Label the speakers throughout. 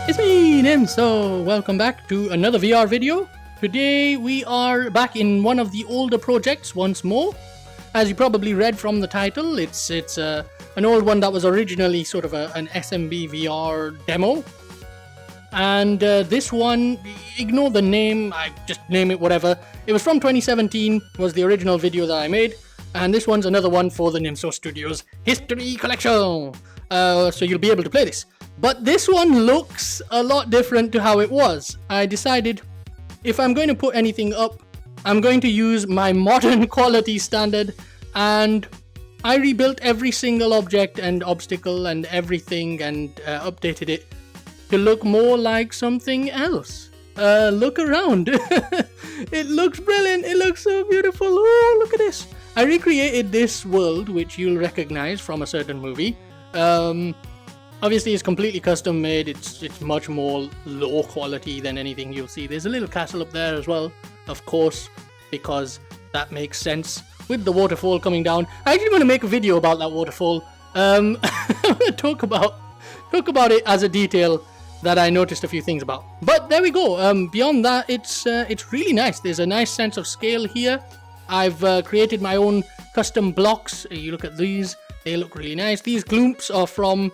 Speaker 1: It's me, Nimso. Welcome back to another VR video. Today we are back in one of the older projects once more. As you probably read from the title, it's an old one that was originally sort of an SMB VR demo. And this one, ignore the name, I just name it whatever. It was from 2017, was the original video that I made. And this one's another one for the Nimso Studios History Collection. So you'll be able to play this. But this one looks a lot different to how it was. I decided if I'm going to put anything up, I'm going to use my modern quality standard, and I rebuilt every single object and obstacle and everything and updated it to look more like something else. Look around. It looks brilliant. It looks so beautiful. Oh, look at this. I recreated this world, which you'll recognize from a certain movie. Obviously it's completely custom made. It's much more low quality than anything you'll see. There's a little castle up there as well, of course, because that makes sense with the waterfall coming down. I actually want to make a video about that waterfall. I'm going to talk about it as a detail that I noticed a few things about. But there we go. Beyond that, it's really nice. There's a nice sense of scale here. I've created my own custom blocks. You look at these. They look really nice. These gloops are from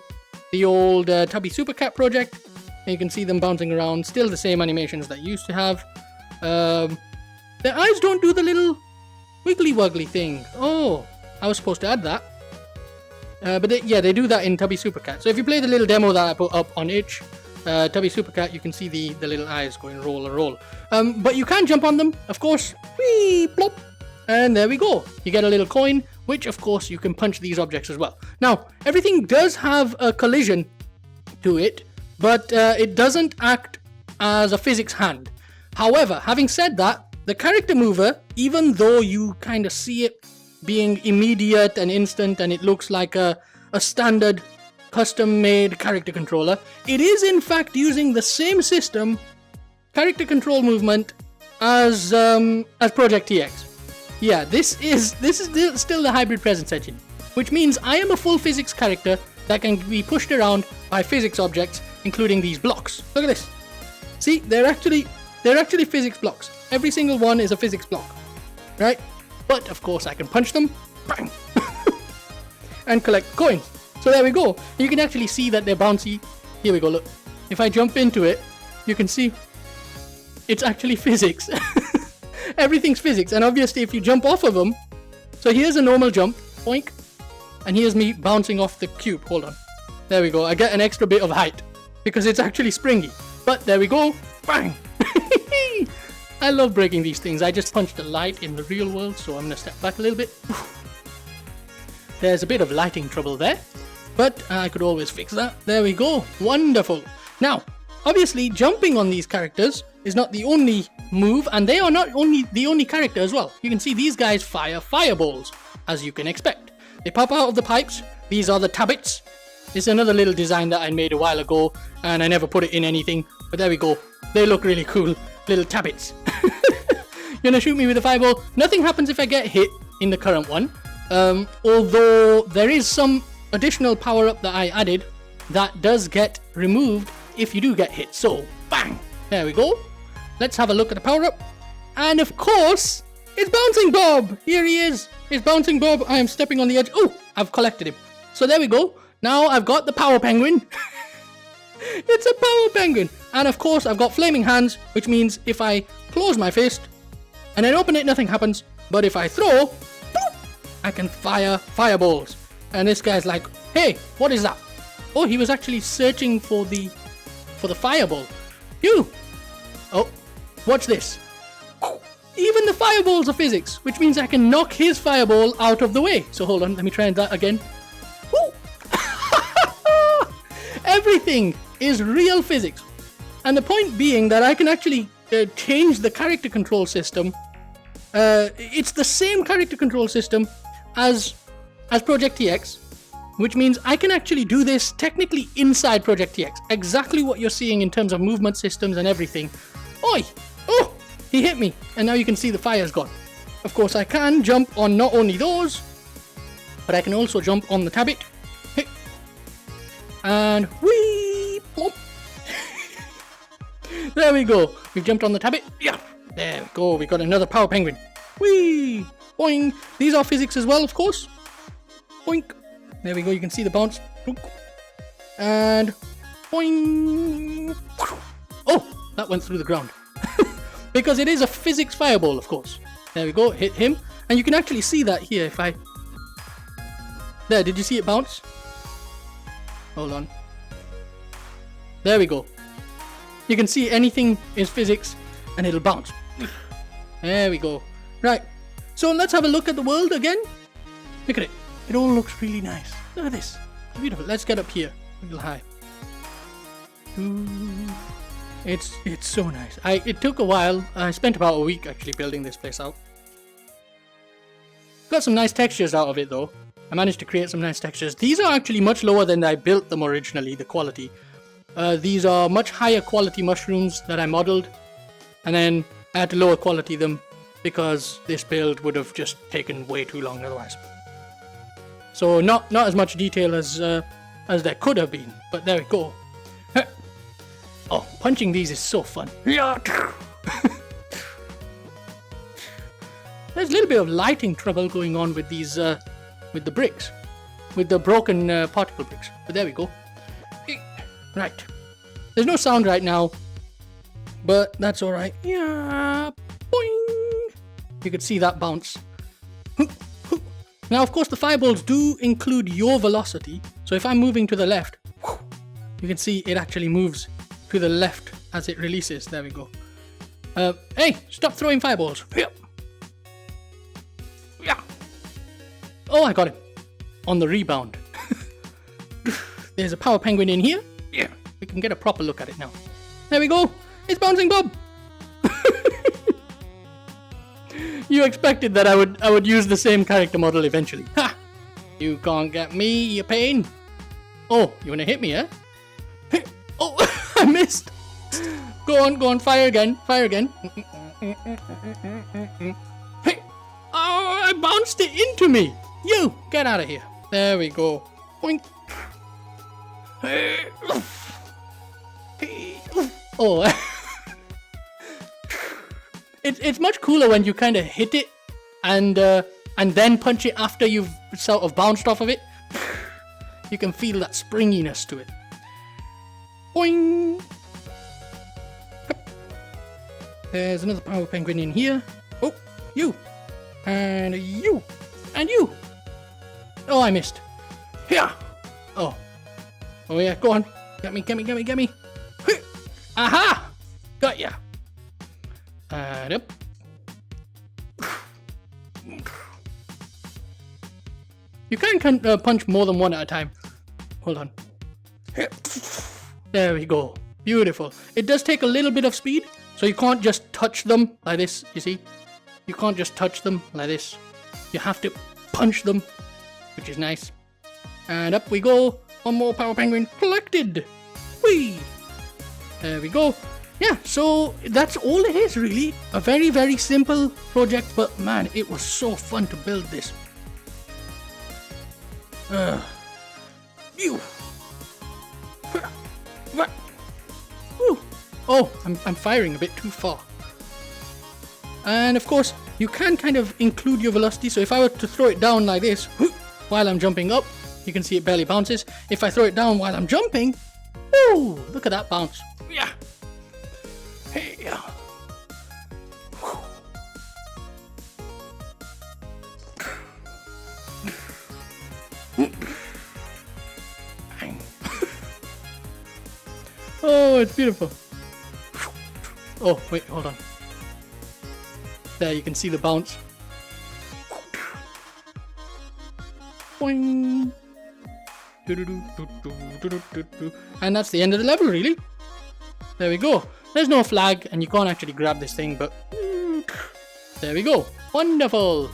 Speaker 1: the old Tubby Supercat project. You can see them bouncing around. Still the same animations that you used to have. Their eyes don't do the little wiggly wuggly thing. Oh, I was supposed to add that. But they do that in Tubby Supercat. So if you play the little demo that I put up on itch, Tubby Supercat, you can see the little eyes going roll. But you can jump on them, of course. Whee, plop. And there we go. You get a little coin, which of course you can punch these objects as well. Now, everything does have a collision to it, but it doesn't act as a physics hand. However, having said that, the character mover, even though you kind of see it being immediate and instant and it looks like a standard custom-made character controller, it is in fact using the same system, character control movement, as Project TX. Yeah, this is still the hybrid presence engine, which means I am a full physics character that can be pushed around by physics objects, including these blocks. Look at this. See, they're actually physics blocks. Every single one is a physics block, right? But of course, I can punch them, bang, and collect coins. So there we go. You can actually see that they're bouncy. Here we go. Look, if I jump into it, you can see it's actually physics. Everything's physics, and obviously if you jump off of them, so here's a normal jump, boink, and here's me bouncing off the cube. Hold on, there we go. I get an extra bit of height because it's actually springy. But there we go, bang. I love breaking these things. I just punched a light in the real world, so I'm gonna step back a little bit. There's a bit of lighting trouble there, but I could always fix that. There we go, wonderful. Now, obviously jumping on these characters is not the only move, and they are not only the only character as well. You can see these guys fire fireballs, as you can expect. They pop out of the pipes. These are the tabbits. This is another little design that I made a while ago, and I never put it in anything, but there we go. They look really cool, little tabbits. You're gonna shoot me with a fireball. Nothing happens if I get hit in the current one, although there is some additional power-up that I added that does get removed if you do get hit. So, bang! There we go. Let's have a look at the power-up. And of course, it's Bouncing Bob! Here he is. It's Bouncing Bob. I am stepping on the edge. Oh, I've collected him. So there we go. Now I've got the Power Penguin. It's a Power Penguin. And of course, I've got Flaming Hands, which means if I close my fist and then open it, nothing happens. But if I throw, boop, I can fire fireballs. And this guy's like, hey, what is that? Oh, he was actually searching for the fireball. You! Oh, watch this. Even the fireballs are physics, which means I can knock his fireball out of the way. So hold on, let me try that again. Everything is real physics. And the point being that I can actually change the character control system. It's the same character control system as Project TX, which means I can actually do this technically inside Project TX. Exactly what you're seeing in terms of movement systems and everything. Oi! Oh! He hit me, and now you can see the fire's gone. Of course, I can jump on not only those, but I can also jump on the tabbit. And whee! Plop. There we go. We've jumped on the tablet. Yeah. There we go. We got another power penguin. Whee! Boing. These are physics as well, of course. Boink. There we go. You can see the bounce. And boing. Oh, that went through the ground. Because it is a physics fireball, of course. There we go. Hit him. And you can actually see that here if I... There, did you see it bounce? Hold on. There we go. You can see anything is physics and it'll bounce. There we go. Right. So let's have a look at the world again. Look at it. It all looks really nice. Look at this. Beautiful. Let's get up here. A little high. Ooh. It's so nice. It took a while. I spent about a week actually building this place out. Got some nice textures out of it though. I managed to create some nice textures. These are actually much lower than I built them originally, the quality. These are much higher quality mushrooms that I modeled. And then I had to lower quality them because this build would have just taken way too long otherwise. So not as much detail as there could have been, but there we go. Oh, punching these is so fun. There's a little bit of lighting trouble going on with these, with the bricks, with the broken particle bricks. But there we go. Right. There's no sound right now, but that's all right. Yeah. Boing. You could see that bounce. Now, of course, the fireballs do include your velocity. So if I'm moving to the left, you can see it actually moves to the left as it releases. There we go. Hey, stop throwing fireballs. Yeah. Oh, I got him. On the rebound. There's a power penguin in here. Yeah. We can get a proper look at it now. There we go. It's bouncing Bob. You expected that I would use the same character model eventually. Ha! You can't get me, you pain. Oh, you wanna hit me, eh? Oh, I missed. Go on, fire again. Hey! Oh, I bounced it into me. You, get out of here. There we go. Boink. Oh, it's much cooler when you kind of hit it and then punch it after you've sort of bounced off of it. You can feel that springiness to it. Boing. There's another power penguin in here. Oh, you. And you. And you. Oh, I missed. Here. Oh. Oh yeah, go on. Get me. Aha! Got ya. And up. You can punch more than one at a time. Hold on. There we go. Beautiful. It does take a little bit of speed, so you can't just touch them like this, you see? You can't just touch them like this. You have to punch them, which is nice. And up we go. One more power penguin collected. Whee! There we go. Yeah, so that's all it is really. A very, very simple project, but man, it was so fun to build this. Phew. Oh, I'm firing a bit too far. And of course, you can kind of include your velocity. So if I were to throw it down like this, while I'm jumping up, you can see it barely bounces. If I throw it down while I'm jumping, woo, look at that bounce. Yeah. Hey, yeah. Oh, it's beautiful. Oh, wait, hold on. There, you can see the bounce. Boing. And that's the end of the level, really. There we go. There's no flag, and you can't actually grab this thing, but there we go. Wonderful.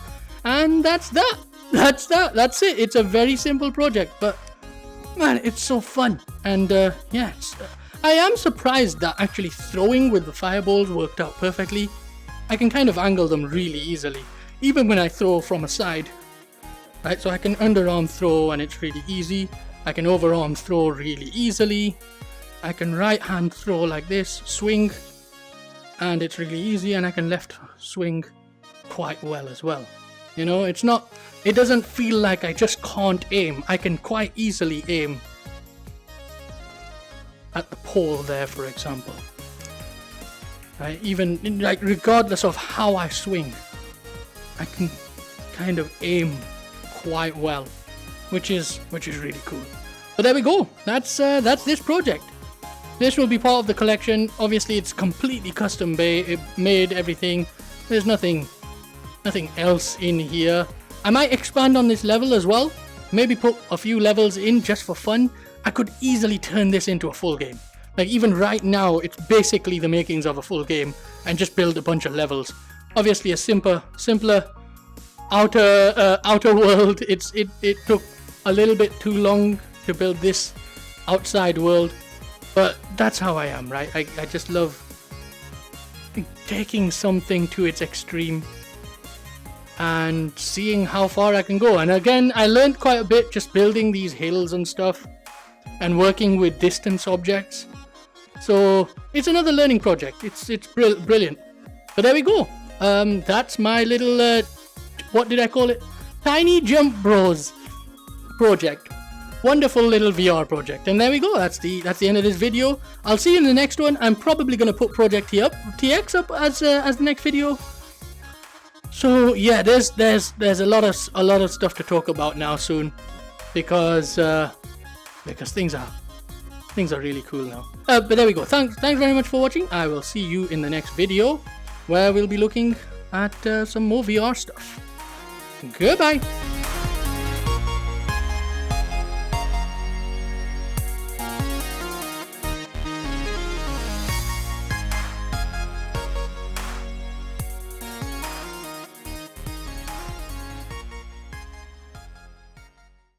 Speaker 1: And that's that. That's it. It's a very simple project, but man, it's so fun. And yeah, I am surprised that actually throwing with the fireballs worked out perfectly. I can kind of angle them really easily, even when I throw from a side. Right, so I can underarm throw and it's really easy. I can overarm throw really easily. I can right hand throw like this, swing, and it's really easy, and I can left swing quite well as well. You know, it doesn't feel like I just can't aim. I can quite easily aim at the pole there, for example. Right? Even like regardless of how I swing, I can kind of aim quite well, which is really cool. But there we go. That's this project. This will be part of the collection. Obviously, it's completely custom made everything. There's nothing else in here. I might expand on this level as well. Maybe put a few levels in just for fun. I could easily turn this into a full game. Like even right now, it's basically the makings of a full game, and just build a bunch of levels. Obviously, a simpler outer world. It took a little bit too long to build this outside world, but that's how I am, right? I just love taking something to its extreme and seeing how far I can go. And again, I learned quite a bit just building these hills and stuff and working with distance objects. So it's another learning project. It's brilliant. But there we go. That's my little what did I call it? Tiny Jump Bros project. Wonderful little VR project. And there we go. That's the end of this video. I'll see you in the next one. I'm probably going to put Project TX up as the next video. So yeah, there's a lot of stuff to talk about now soon, because things are really cool now. But there we go. Thanks very much for watching. I will see you in the next video, where we'll be looking at some more VR stuff. Goodbye.